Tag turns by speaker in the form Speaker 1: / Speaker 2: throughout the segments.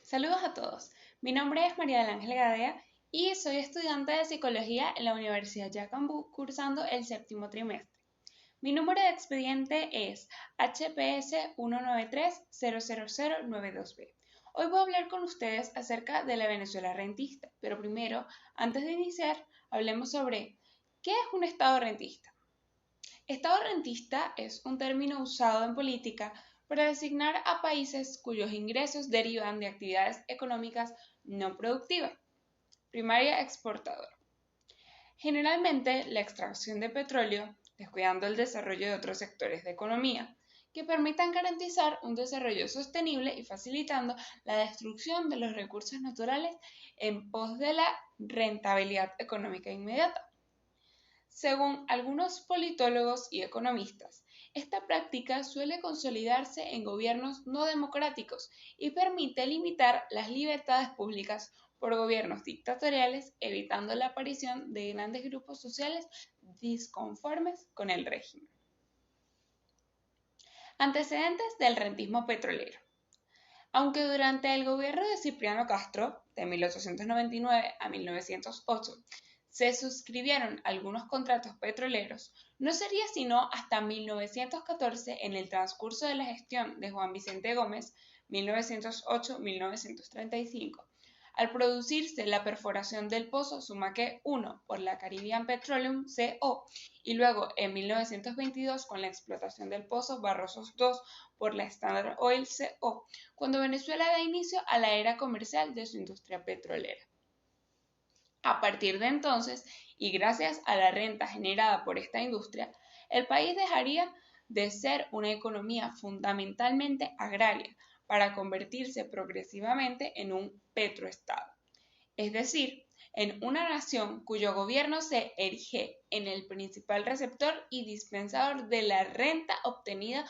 Speaker 1: Saludos a todos. Mi nombre es María del Ángel Gadea y soy estudiante de Psicología en la Universidad Yacambú, cursando el séptimo trimestre. Mi número de expediente es HPS 193-00092B. Hoy voy a hablar con ustedes acerca de la Venezuela rentista, pero primero, antes de iniciar, hablemos sobre ¿qué es un Estado rentista? Estado rentista es un término usado en política para designar a países cuyos ingresos derivan de actividades económicas no productivas, primaria exportadora. Generalmente, la extracción de petróleo, descuidando el desarrollo de otros sectores de economía, que permitan garantizar un desarrollo sostenible y facilitando la destrucción de los recursos naturales en pos de la rentabilidad económica inmediata. Según algunos politólogos y economistas, esta práctica suele consolidarse en gobiernos no democráticos y permite limitar las libertades públicas por gobiernos dictatoriales, evitando la aparición de grandes grupos sociales disconformes con el régimen. Antecedentes del rentismo petrolero. Aunque durante el gobierno de Cipriano Castro, de 1899 a 1908, se suscribieron algunos contratos petroleros, no sería sino hasta 1914, en el transcurso de la gestión de Juan Vicente Gómez, 1908-1935, al producirse la perforación del pozo Sumaque 1 por la Caribbean Petroleum CO y luego en 1922 con la explotación del pozo Barrosos 2 por la Standard Oil CO, cuando Venezuela da inicio a la era comercial de su industria petrolera. A partir de entonces, y gracias a la renta generada por esta industria, el país dejaría de ser una economía fundamentalmente agraria para convertirse progresivamente en un petroestado, es decir, en una nación cuyo gobierno se erige en el principal receptor y dispensador de la renta obtenida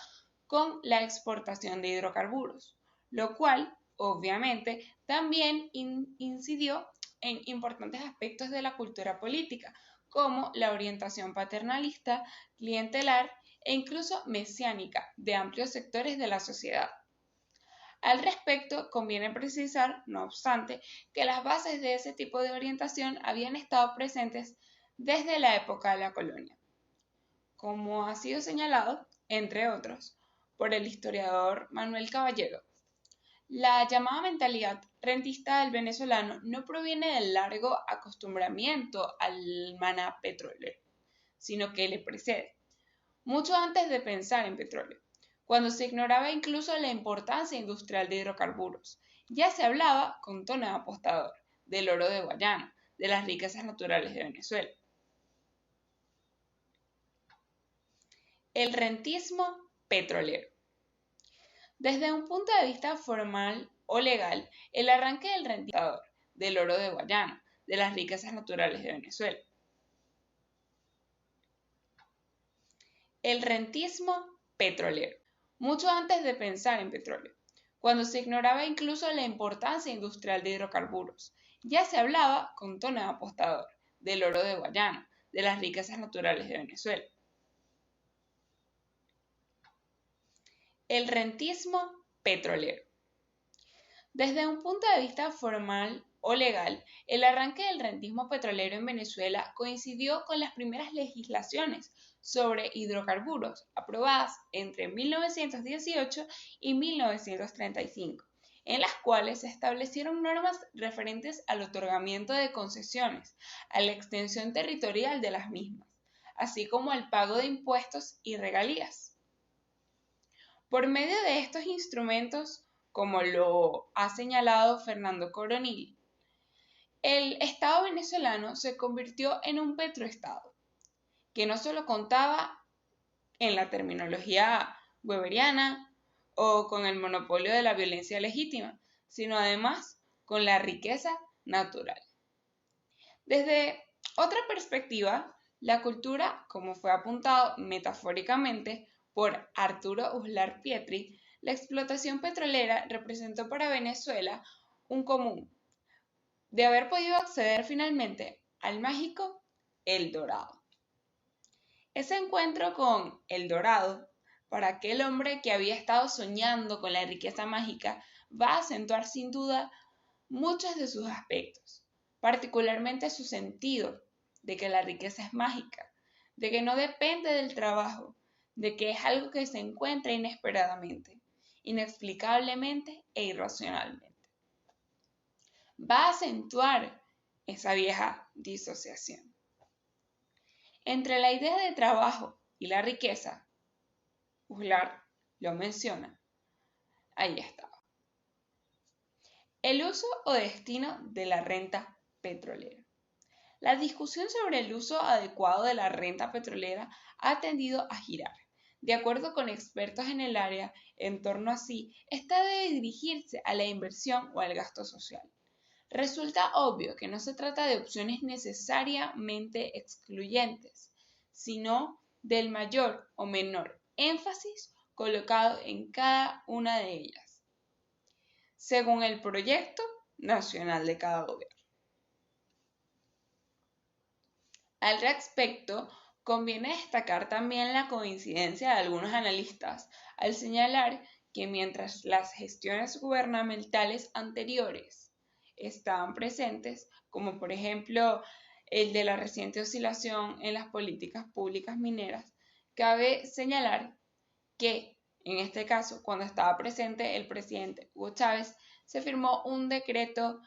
Speaker 1: con la exportación de hidrocarburos, lo cual, obviamente, también incidió en importantes aspectos de la cultura política, como la orientación paternalista, clientelar e incluso mesiánica de amplios sectores de la sociedad. Al respecto, conviene precisar, no obstante, que las bases de ese tipo de orientación habían estado presentes desde la época de la colonia. Como ha sido señalado, entre otros, por el historiador Manuel Caballero, la llamada mentalidad rentista del venezolano no proviene del largo acostumbramiento al maná petrolero, sino que le precede, mucho antes de pensar en petróleo, cuando se ignoraba incluso la importancia industrial de hidrocarburos. Ya se hablaba, con tono apostador, del oro de Guayana, de las riquezas naturales de Venezuela. El rentismo petrolero. Desde un punto de vista formal o legal, el arranque del rentismo del oro de Guayana, de las riquezas naturales de Venezuela. El rentismo petrolero. Mucho antes de pensar en petróleo, cuando se ignoraba incluso la importancia industrial de hidrocarburos, ya se hablaba, con tono apostador, del oro de Guayana, de las riquezas naturales de Venezuela. El rentismo petrolero. Desde un punto de vista formal o legal, el arranque del rentismo petrolero en Venezuela coincidió con las primeras legislaciones sobre hidrocarburos aprobadas entre 1918 y 1935, en las cuales se establecieron normas referentes al otorgamiento de concesiones, a la extensión territorial de las mismas, así como al pago de impuestos y regalías. Por medio de estos instrumentos, como lo ha señalado Fernando Coronil, el Estado venezolano se convirtió en un petroestado, que no solo contaba en la terminología weberiana o con el monopolio de la violencia legítima, sino además con la riqueza natural. Desde otra perspectiva, la cultura, como fue apuntado metafóricamente por Arturo Uslar Pietri, la explotación petrolera representó para Venezuela un común de haber podido acceder finalmente al mágico El Dorado. Ese encuentro con El Dorado, para aquel hombre que había estado soñando con la riqueza mágica, va a acentuar sin duda muchos de sus aspectos, particularmente su sentido de que la riqueza es mágica, de que no depende del trabajo, de que es algo que se encuentra inesperadamente, inexplicablemente e irracionalmente. Va a acentuar esa vieja disociación. Entre la idea de trabajo y la riqueza, Uslar lo menciona, ahí estaba. El uso o destino de la renta petrolera. La discusión sobre el uso adecuado de la renta petrolera ha tendido a girar. De acuerdo con expertos en el área, en torno a sí, esta debe dirigirse a la inversión o al gasto social. Resulta obvio que no se trata de opciones necesariamente excluyentes, sino del mayor o menor énfasis colocado en cada una de ellas, según el proyecto nacional de cada gobierno. Al respecto, conviene destacar también la coincidencia de algunos analistas al señalar que mientras las gestiones gubernamentales anteriores estaban presentes, como por ejemplo el de la reciente oscilación en las políticas públicas mineras, cabe señalar que, en este caso, cuando estaba presente el presidente Hugo Chávez, se firmó un decreto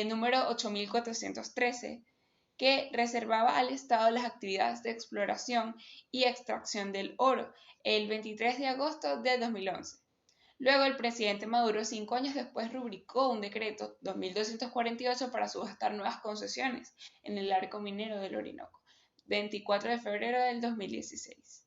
Speaker 1: número 8413 que reservaba al Estado las actividades de exploración y extracción del oro el 23 de agosto de 2011. Luego, el presidente Maduro, 5 años después, rubricó un decreto 2248 para subastar nuevas concesiones en el arco minero del Orinoco, 24 de febrero del 2016.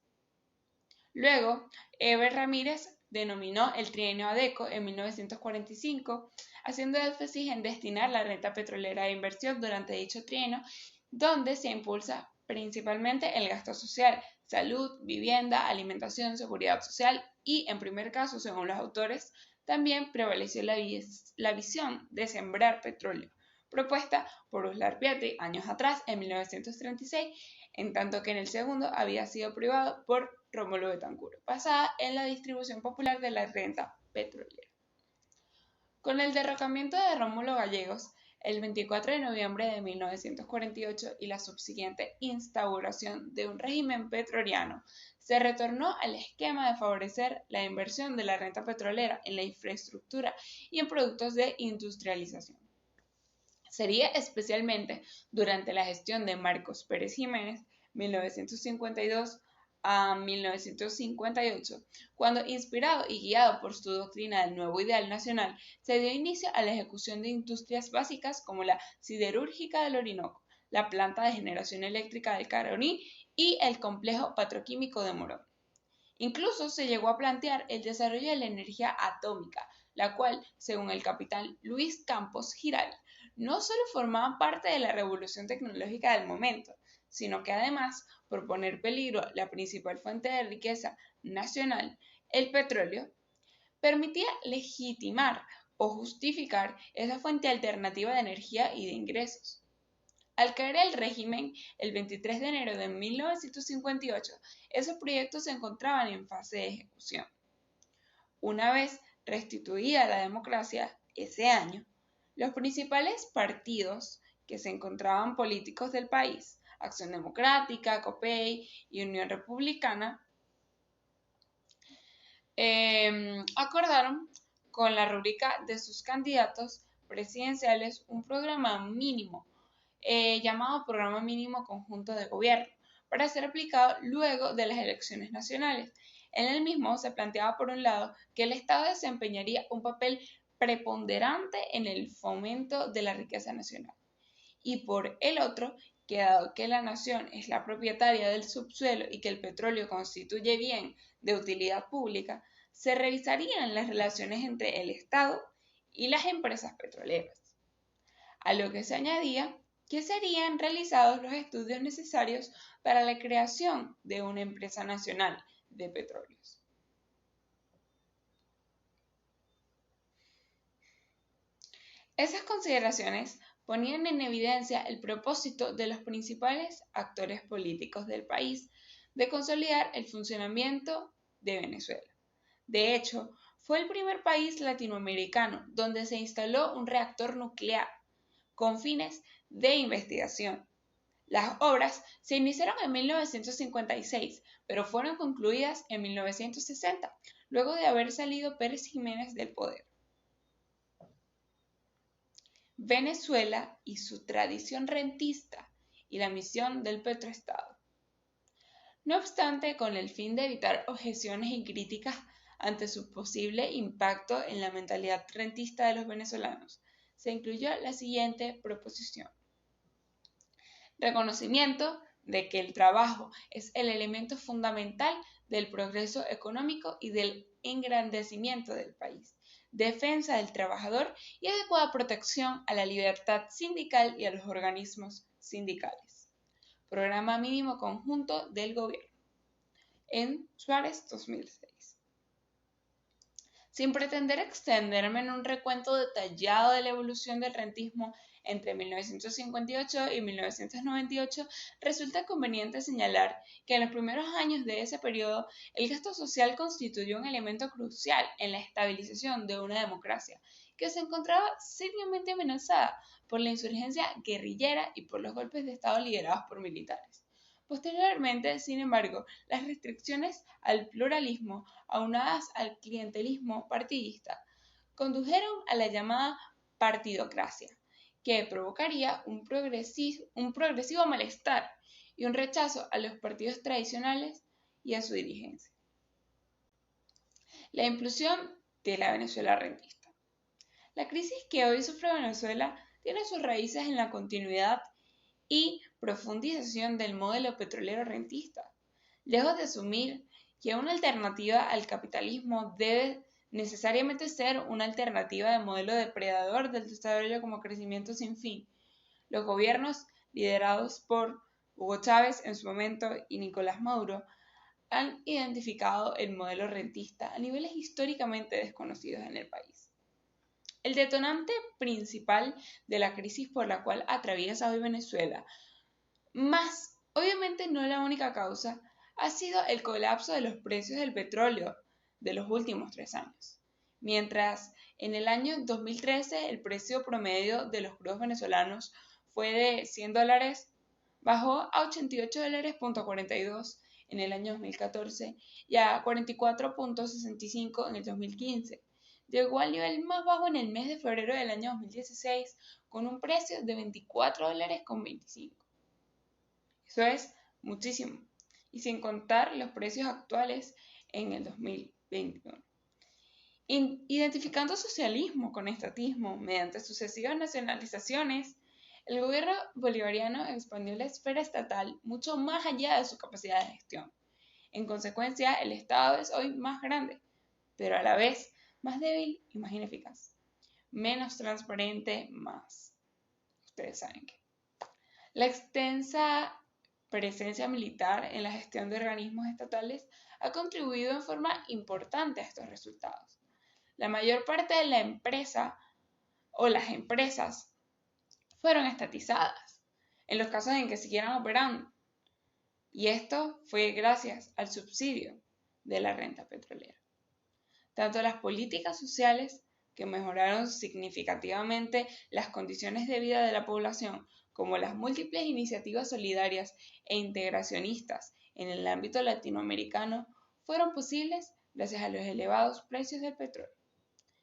Speaker 1: Luego, Eber Ramírez denominó el trienio ADECO en 1945, haciendo énfasis en destinar la renta petrolera a inversión durante dicho trienio, donde se impulsa principalmente el gasto social, salud, vivienda, alimentación, seguridad social y, en primer caso, según los autores, también prevaleció la visión de sembrar petróleo, propuesta por Uslar Pietri años atrás, en 1936, en tanto que en el segundo había sido privado por Rómulo Betancourt, basada en la distribución popular de la renta petrolera. Con el derrocamiento de Rómulo Gallegos, el 24 de noviembre de 1948 y la subsiguiente instauración de un régimen petroliano, se retornó al esquema de favorecer la inversión de la renta petrolera en la infraestructura y en productos de industrialización. Sería especialmente durante la gestión de Marcos Pérez Jiménez, 1952 a 1958, cuando, inspirado y guiado por su doctrina del nuevo ideal nacional, se dio inicio a la ejecución de industrias básicas como la siderúrgica del Orinoco, la planta de generación eléctrica del Caroní y el complejo petroquímico de Morón. Incluso se llegó a plantear el desarrollo de la energía atómica, la cual, según el capitán Luis Campos Giral, no solo formaba parte de la revolución tecnológica del momento, sino que además, por poner peligro la principal fuente de riqueza nacional, el petróleo, permitía legitimar o justificar esa fuente alternativa de energía y de ingresos. Al caer el régimen, el 23 de enero de 1958, esos proyectos se encontraban en fase de ejecución. Una vez restituida la democracia ese año, los principales partidos que se encontraban políticos del país, Acción Democrática, COPEI y Unión Republicana, acordaron con la rúbrica de sus candidatos presidenciales un programa mínimo llamado Programa Mínimo Conjunto de Gobierno, para ser aplicado luego de las elecciones nacionales. En el mismo se planteaba, por un lado, que el Estado desempeñaría un papel preponderante en el fomento de la riqueza nacional, y por el otro, que dado que la nación es la propietaria del subsuelo y que el petróleo constituye bien de utilidad pública, se revisarían las relaciones entre el Estado y las empresas petroleras, a lo que se añadía que serían realizados los estudios necesarios para la creación de una empresa nacional de petróleos. Esas consideraciones ponían en evidencia el propósito de los principales actores políticos del país de consolidar el funcionamiento de Venezuela. De hecho, Fue el primer país latinoamericano donde se instaló un reactor nuclear con fines de investigación. Las obras se iniciaron en 1956, pero fueron concluidas en 1960, luego de haber salido Pérez Jiménez del poder. Venezuela y su tradición rentista y la misión del petroestado. No obstante, con el fin de evitar objeciones y críticas ante su posible impacto en la mentalidad rentista de los venezolanos, se incluyó la siguiente proposición. Reconocimiento de que el trabajo es el elemento fundamental del progreso económico y del engrandecimiento del país, defensa del trabajador y adecuada protección a la libertad sindical y a los organismos sindicales. Programa mínimo conjunto del gobierno. En Suárez 2006. Sin pretender extenderme en un recuento detallado de la evolución del rentismo entre 1958 y 1998, resulta conveniente señalar que en los primeros años de ese periodo el gasto social constituyó un elemento crucial en la estabilización de una democracia que se encontraba seriamente amenazada por la insurgencia guerrillera y por los golpes de Estado liderados por militares. Posteriormente, sin embargo, las restricciones al pluralismo, aunadas al clientelismo partidista, condujeron a la llamada partidocracia, que provocaría un progresivo malestar y un rechazo a los partidos tradicionales y a su dirigencia. La implosión de la Venezuela rentista. La crisis que hoy sufre Venezuela tiene sus raíces en la continuidad y profundización del modelo petrolero rentista, lejos de asumir que una alternativa al capitalismo debe necesariamente ser una alternativa de modelo depredador del desarrollo como crecimiento sin fin. Los gobiernos liderados por Hugo Chávez en su momento y Nicolás Maduro han identificado el modelo rentista a niveles históricamente desconocidos en el país. El detonante principal de la crisis por la cual atraviesa hoy Venezuela, más obviamente no la única causa, ha sido el colapso de los precios del petróleo de los últimos 3 años. Mientras en el año 2013 el precio promedio de los crudos venezolanos fue de $100, bajó a $88.42 en el año 2014 y a $44.65 en el 2015. Llegó al nivel más bajo en el mes de febrero del año 2016 con un precio de $24.25. Eso es muchísimo, y sin contar los precios actuales en el 2021. Identificando socialismo con estatismo mediante sucesivas nacionalizaciones, el gobierno bolivariano expandió la esfera estatal mucho más allá de su capacidad de gestión. En consecuencia, el Estado es hoy más grande, pero a la vez más débil y más ineficaz. Menos transparente, más. Ustedes saben qué. La extensa presencia militar en la gestión de organismos estatales ha contribuido en forma importante a estos resultados. La mayor parte de la empresa o las empresas fueron estatizadas en los casos en que siguieran operando, y esto fue gracias al subsidio de la renta petrolera. Tanto las políticas sociales, que mejoraron significativamente las condiciones de vida de la población, como las múltiples iniciativas solidarias e integracionistas en el ámbito latinoamericano, fueron posibles gracias a los elevados precios del petróleo,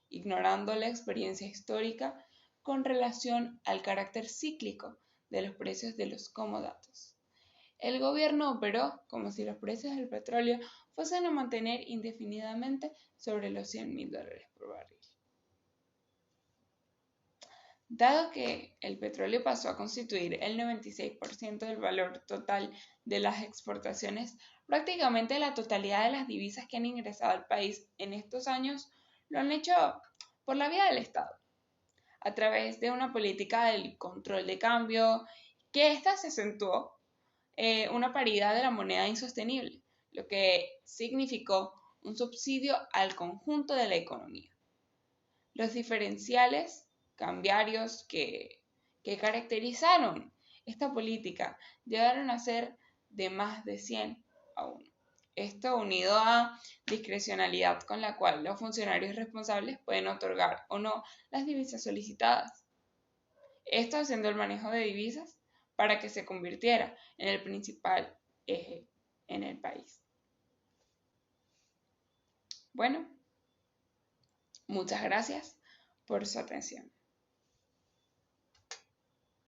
Speaker 1: ignorando la experiencia histórica con relación al carácter cíclico de los precios de los comodatos. El gobierno operó como si los precios del petróleo fuesen a mantener indefinidamente sobre los $100.000 por barril. Dado que el petróleo pasó a constituir el 96% del valor total de las exportaciones, prácticamente la totalidad de las divisas que han ingresado al país en estos años lo han hecho por la vía del Estado, a través de una política del control de cambio, que ésta se acentuó una paridad de la moneda insostenible, lo que significó un subsidio al conjunto de la economía. Los diferenciales cambiarios que caracterizaron esta política llegaron a ser de más de 100 a 1. Esto unido a discrecionalidad con la cual los funcionarios responsables pueden otorgar o no las divisas solicitadas. Esto haciendo el manejo de divisas para que se convirtiera en el principal eje en el país. Bueno, muchas gracias por su atención.